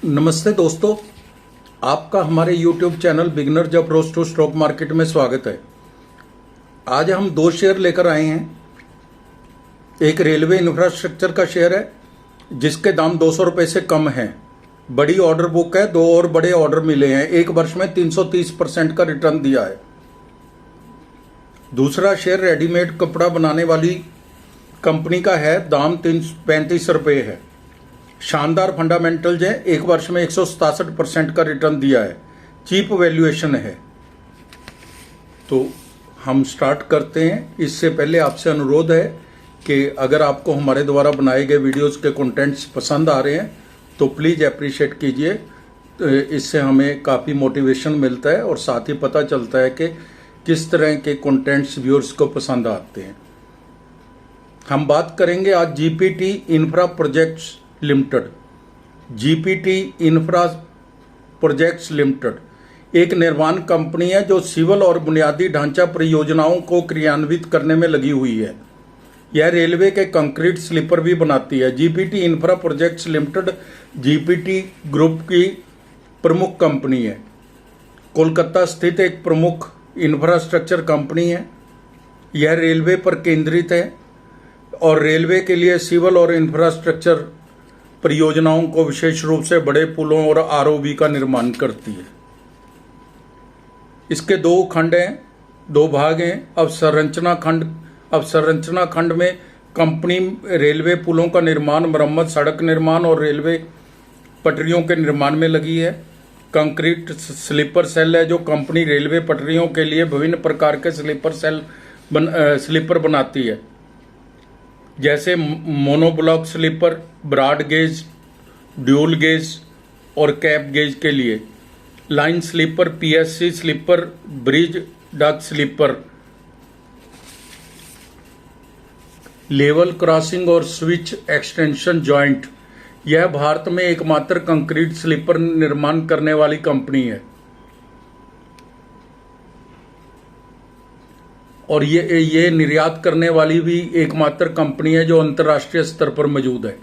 नमस्ते दोस्तों, आपका हमारे YouTube channel Beginners Approach to Stock Market में स्वागत है। आज हम दो शेयर लेकर आए हैं। एक रेलवे इंफ्रास्ट्रक्चर का शेयर है जिसके दाम 200 रुपये से कम है। बड़ी ऑर्डर बुक है, दो और बड़े ऑर्डर मिले हैं। एक वर्ष में 330% का रिटर्न दिया है। दूसरा शेयर रेडीमेड कपड़ा बनाने वाली कंपनी का है, दाम 35 रुपये है। शानदार फंडामेंटल्स है, एक वर्ष में 167% का रिटर्न दिया है। चीप वैल्यूएशन है। तो हम स्टार्ट करते हैं। इससे पहले आपसे अनुरोध है कि अगर आपको हमारे द्वारा बनाए गए वीडियोस के कंटेंट्स पसंद आ रहे हैं तो प्लीज़ अप्रिशिएट कीजिए। इससे हमें काफ़ी मोटिवेशन मिलता है और साथ ही पता चलता है कि किस तरह के कंटेंट्स व्यूअर्स को पसंद आते हैं। हम बात करेंगे आज GPT infra projects limited. GPT infra projects limited एक निर्माण कंपनी है जो सिविल और बुनियादी ढांचा परियोजनाओं को क्रियान्वित करने में लगी हुई है। यह रेलवे के कंक्रीट स्लीपर भी बनाती है। GPT infra projects limited GPT group की प्रमुख कंपनी है। कोलकाता स्थित एक प्रमुख इंफ्रास्ट्रक्चर कंपनी है। यह रेलवे पर केंद्रित है और रेलवे के लिए सिविल और इंफ्रास्ट्रक्चर परियोजनाओं को विशेष रूप से बड़े पुलों और आरओबी का निर्माण करती है। इसके दो खंड हैं, दो भाग हैं। अवसंरचना खंड में कंपनी रेलवे पुलों का निर्माण, मरम्मत, सड़क निर्माण और रेलवे पटरियों के निर्माण में लगी है। कंक्रीट स्लीपर सेल है जो कंपनी रेलवे पटरियों के लिए विभिन्न प्रकार के स्लीपर बनाती है, जैसे monoblock sleeper, broad gauge, dual gauge और कैप गेज के लिए, line sleeper, PSC sleeper, bridge deck sleeper, level crossing और स्विच एक्सटेंशन जॉइंट। यह भारत में एकमात्र कंक्रीट स्लीपर निर्माण करने वाली कंपनी है और ये निर्यात करने वाली भी एकमात्र कंपनी है जो अंतर्राष्ट्रीय स्तर पर मौजूद है।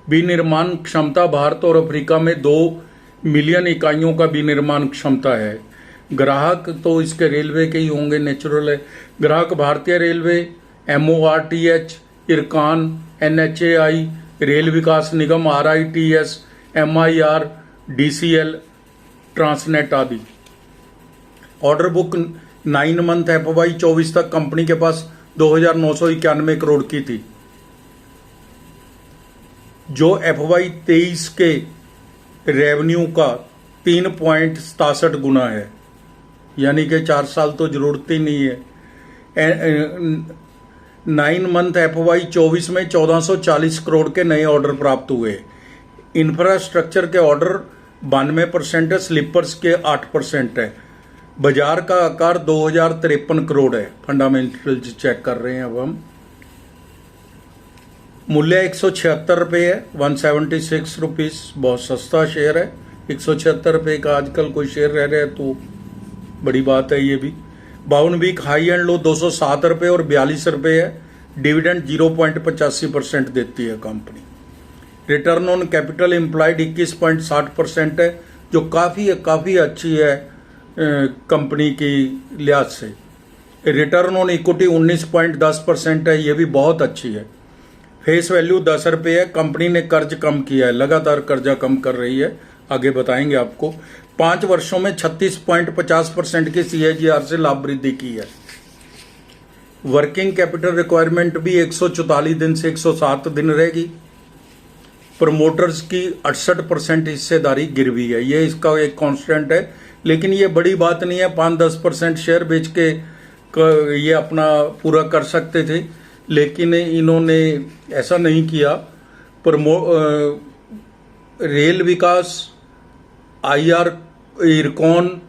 विनिर्माण क्षमता भारत और अफ्रीका में 2 मिलियन इकाइयों का विनिर्माण क्षमता है। ग्राहक तो इसके रेलवे के ही होंगे, नेचुरल है। ग्राहक भारतीय railway, MORTH, Ircon, NHAI, rail विकास निगम, RITES, MIR, DCL, ट्रांसनेट आदि। ऑर्डर बुक 9 मंथ FY 24 तक कंपनी के पास 2,991 करोड़ की थी, जो FY 23 के रेवेन्यू का 3.67 गुना है। यानी कि 4 साल तो जरूरत ही नहीं है। 9 मंथ FY 24 में 1440 करोड़ के नए ऑर्डर प्राप्त हुए। इंफ्रास्ट्रक्चर के ऑर्डर 92% है, स्लीपर्स के 8% है। बाजार का आकार 2053 करोड़ है। फंडामेंटल्स चेक कर रहे हैं अब हम। मूल्य 176 रुपये है, 176 रुपीज। बहुत सस्ता शेयर है। 176 रुपये का आजकल कोई शेयर रह रहा है तो बड़ी बात है। ये भी 52 वीक हाई एंड लो 207 रुपये और 42 रुपये है। डिविडेंड 0.85% देती है company. Return on capital employed 21.60% है, जो काफ़ी अच्छी है कंपनी की लिहाज से। रिटर्न ऑन इक्विटी 19.10% है, ये भी बहुत अच्छी है। फेस वैल्यू 10 रुपये है। कंपनी ने कर्ज कम किया है, लगातार कर्जा कम कर रही है, आगे बताएंगे आपको। 5 वर्षों में 36.50% की CAGR से लाभ वृद्धि की है। वर्किंग कैपिटल रिक्वायरमेंट भी 144 दिन से 107 दिन रहेगी। प्रमोटर्स की 68% हिस्सेदारी गिरवी है, ये इसका एक कांस्टेंट है, लेकिन ये बड़ी बात नहीं है। 5-10% शेयर बेच के ये अपना पूरा कर सकते थे, लेकिन इन्होंने ऐसा नहीं किया। रेल विकास, IR, इरकॉन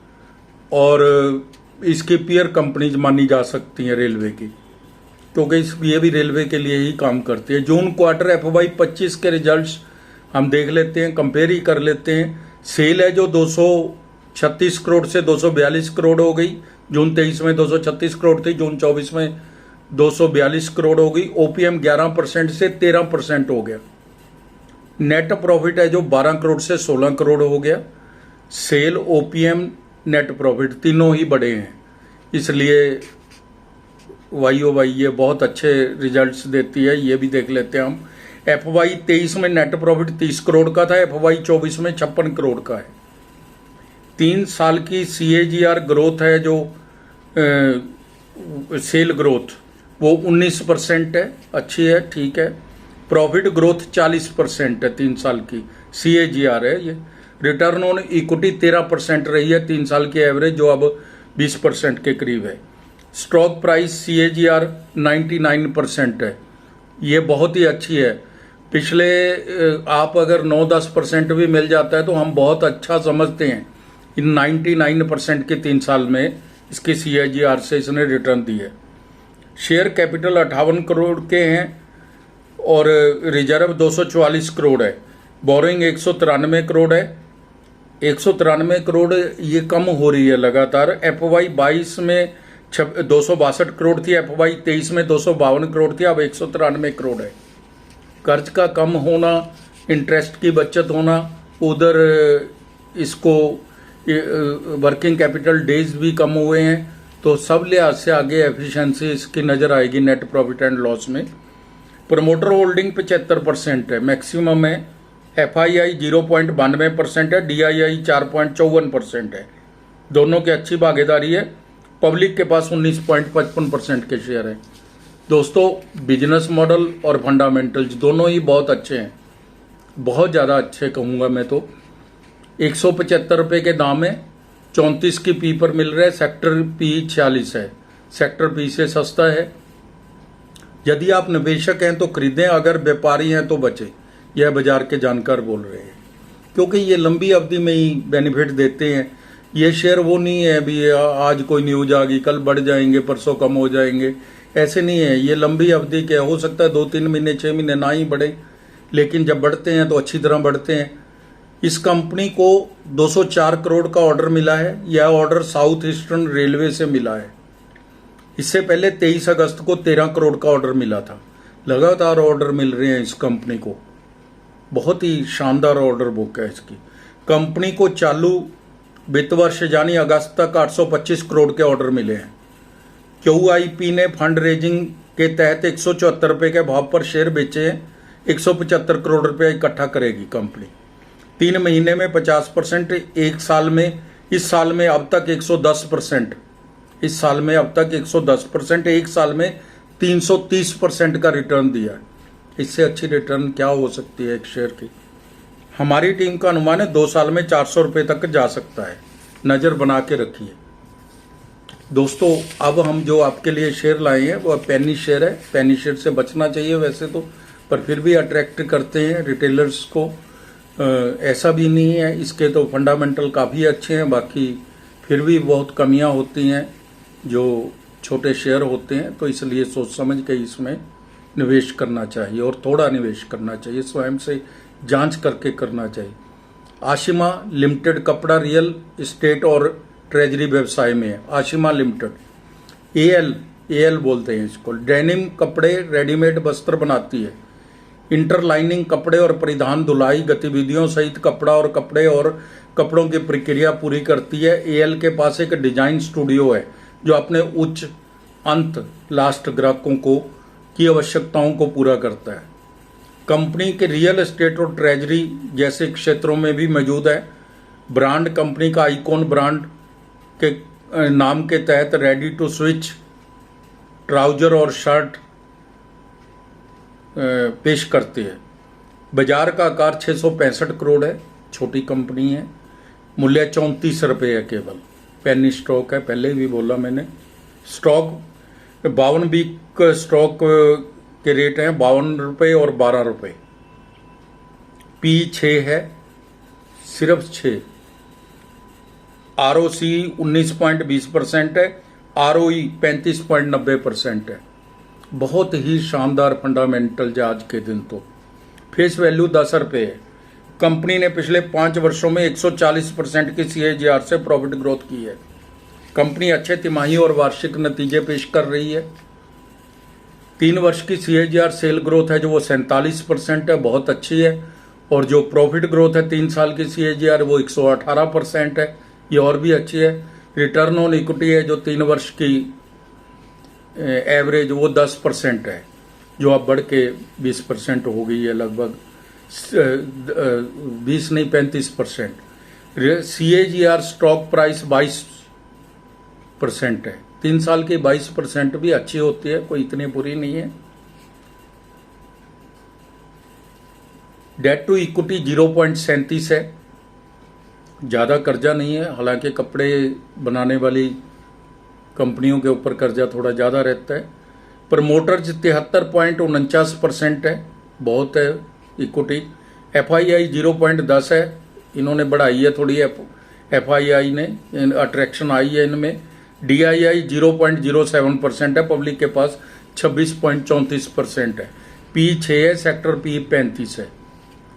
और इसकी पीयर कंपनीज मानी जा सकती हैं रेलवे की, क्योंकि ये भी रेलवे के लिए ही काम करती है। जून क्वार्टर FY 25 के रिजल्ट्स हम देख लेते हैं, कंपेयर ही कर लेते हैं। सेल है जो 236 करोड़ से 242 करोड़ हो गई। जून 23 में 236 करोड़ थी, जून 24 में 242 करोड़ हो गई। ओपीएम 11% से 13% हो गया। नेट प्रॉफिट है जो 12 करोड़ से 16 करोड़ हो गया। सेल, ओपीएम, नेट प्रॉफिट तीनों ही बड़े हैं, इसलिए वाई ये बहुत अच्छे रिजल्ट्स देती है। ये भी देख लेते हैं हम। FY 23 में नेट प्रॉफिट 30 करोड़ का था, FY 24 में 56 करोड़ का है। 3 साल की CAGR ग्रोथ है जो सेल ग्रोथ वो 19% है, अच्छी है, ठीक है। प्रॉफिट ग्रोथ 40% है, 3 साल की CAGR है ये। रिटर्न ऑन इक्विटी 13% रही है 3 साल की एवरेज, जो अब 20% के करीब है। स्टॉक प्राइस CAGR 99% है, ये बहुत ही अच्छी है। पिछले आप अगर 9-10% भी मिल जाता है तो हम बहुत अच्छा समझते हैं। इन 99% के 3 साल में इसकी CAGR से इसने रिटर्न दी है। शेयर कैपिटल 58 करोड़ के हैं और रिजर्व 244 करोड़ है। बोरिंग 193 करोड़ है। 193 करोड़ ये कम हो रही है लगातार। FY 22 में 262 करोड़ थी, FY 23 में 252 करोड़ थी, अब 193 करोड़ है। कर्ज का कम होना, इंटरेस्ट की बचत होना, उधर इसको वर्किंग कैपिटल डेज भी कम हुए हैं, तो सब लिहाज से आगे एफिशिएंसी इसकी नज़र आएगी नेट प्रॉफिट एंड लॉस में। प्रमोटर होल्डिंग 75% है, मैक्सिमम है। FII 0.92% है, DII 4.54% है। दोनों की अच्छी भागीदारी है। पब्लिक के पास 19.55% के शेयर है। दोस्तों, बिजनेस मॉडल और फंडामेंटल्स दोनों ही बहुत अच्छे हैं, बहुत ज़्यादा अच्छे कहूँगा मैं तो। 175 रुपये के दाम है, 34 की पी पर मिल रहा है। सेक्टर P 46 है, सेक्टर P से सस्ता है। यदि आप निवेशक हैं तो खरीदें, अगर व्यापारी हैं तो बचें। यह बाजार के जानकार बोल रहे हैं, क्योंकि ये लंबी अवधि में ही बेनिफिट देते हैं। ये शेयर वो नहीं है अभी आज कोई न्यूज आ गई कल बढ़ जाएंगे परसों कम हो जाएंगे, ऐसे नहीं है। ये लंबी अवधि के हो सकता है 2-3 महीने 6 महीने ना ही बढ़े, लेकिन जब बढ़ते हैं तो अच्छी तरह बढ़ते हैं। इस कंपनी को 204 करोड़ का ऑर्डर मिला है। यह ऑर्डर साउथ ईस्टर्न रेलवे से मिला है। इससे पहले 23 अगस्त को 13 करोड़ का ऑर्डर मिला था। लगातार ऑर्डर मिल रहे हैं इस कंपनी को, बहुत ही शानदार ऑर्डर बुक है इसकी। कंपनी को चालू वित्त वर्ष यानी अगस्त तक 825 करोड़ के ऑर्डर मिले हैं। QIP ने फंड रेजिंग के तहत 174 रुपये के भाव पर शेयर बेचे हैं। 175 करोड़ रुपये इकट्ठा करेगी कंपनी। 3 महीने में 50%, एक साल में, इस साल में अब तक 110%, इस साल में अब तक 110%, एक साल में 330% का रिटर्न दिया। इससे अच्छी रिटर्न क्या हो सकती है एक शेयर की। हमारी टीम का अनुमान है 2 साल में 400 रुपये तक जा सकता है, नज़र बना के रखिए। दोस्तों, अब हम जो आपके लिए शेयर लाए हैं वो पेनी शेयर है। पेनी शेयर से बचना चाहिए वैसे तो, पर फिर भी अट्रैक्ट करते हैं रिटेलर्स को। ऐसा भी नहीं है, इसके तो फंडामेंटल काफ़ी अच्छे हैं, बाकी फिर भी बहुत कमियां होती हैं जो छोटे शेयर होते हैं, तो इसलिए सोच समझ के इसमें निवेश करना चाहिए और थोड़ा निवेश करना चाहिए, स्वयं से जांच करके करना चाहिए। आशिमा लिमिटेड कपड़ा रियल एस्टेट और ट्रेजरी व्यवसाय में है। आशिमा लिमिटेड AL बोलते हैं इसको। डेनिम कपड़े रेडीमेड वस्त्र बनाती है। इंटरलाइनिंग कपड़े और परिधान धुलाई गतिविधियों सहित कपड़ा और कपड़ों की प्रक्रिया पूरी करती है। AL के पास एक डिजाइन स्टूडियो है जो अपने उच्च अंत लास्ट ग्राहकों की आवश्यकताओं को पूरा करता है। कंपनी के रियल एस्टेट और ट्रेजरी जैसे क्षेत्रों में भी मौजूद है। ब्रांड कंपनी का आइकॉन ब्रांड के नाम के तहत रेडी टू स्विच ट्राउजर और शर्ट पेश करती है। बाजार का आकार 665 करोड़ है, छोटी कंपनी है। मूल्य 34 रुपये है केवल। पेनी स्टॉक है, पहले भी बोला मैंने। स्टॉक 52 वीक स्टॉक के रेट हैं 52 रुपये और 12 रुपये। P 6 है, सिर्फ 6। ROC 19.20% है, ROE 35.90% है। बहुत ही शानदार फंडामेंटल आज के दिन तो। फेस वैल्यू 10 रुपये है। कंपनी ने पिछले 5 वर्षों में 140% की CAGR से प्रॉफिट ग्रोथ की है। कंपनी अच्छे तिमाही और वार्षिक नतीजे पेश कर रही है। 3 वर्ष की CAGR सेल ग्रोथ है जो वो 47% है, बहुत अच्छी है। और जो प्रॉफिट ग्रोथ है 3 साल की CAGR वो 118% है, ये और भी अच्छी है। रिटर्न ऑन इक्विटी है जो 3 वर्ष की एवरेज वो 10% है, जो अब बढ़ के 20% हो गई है, लगभग 20 नहीं 35%। CAGR स्टॉक प्राइस 22% है। 3 साल की 22% भी अच्छी होती है, कोई इतनी बुरी नहीं है। डेट टू इक्विटी 0.37 है, ज़्यादा कर्जा नहीं है। हालांकि कपड़े बनाने वाली कंपनियों के ऊपर कर्जा थोड़ा ज़्यादा रहता है। प्रमोटर्स 73.49% है, बहुत है इक्विटी। FII 0.10 है, इन्होंने बढ़ाई है थोड़ी, FII ने अट्रैक्शन आई है इनमें। DII 0.07% है, पब्लिक के पास 26.34% है। P 6 है, सेक्टर P 35 है।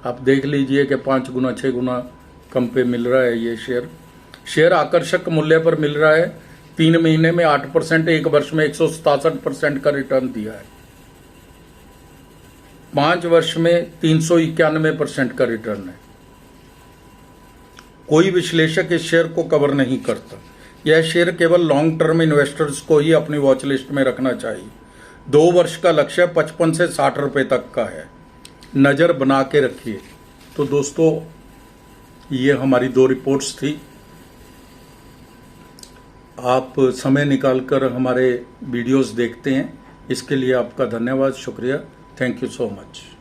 आप देख लीजिए कि 5 गुना 6 गुना कम पे मिल रहा है ये शेयर आकर्षक मूल्य पर मिल रहा है। 3 महीने में 8%, 1 वर्ष में 167% का रिटर्न दिया है। 5 वर्ष में 391% का रिटर्न है। कोई विश्लेषक इस शेयर को कवर नहीं करता। यह शेयर केवल लॉन्ग टर्म इन्वेस्टर्स को ही अपनी वॉच लिस्ट में रखना चाहिए। 2 वर्ष का लक्ष्य 55 से 60 रुपए तक का है, नज़र बना के रखिए। तो दोस्तों, ये हमारी 2 रिपोर्ट्स थी। आप समय निकालकर हमारे वीडियोस देखते हैं, इसके लिए आपका धन्यवाद, शुक्रिया। Thank you so much.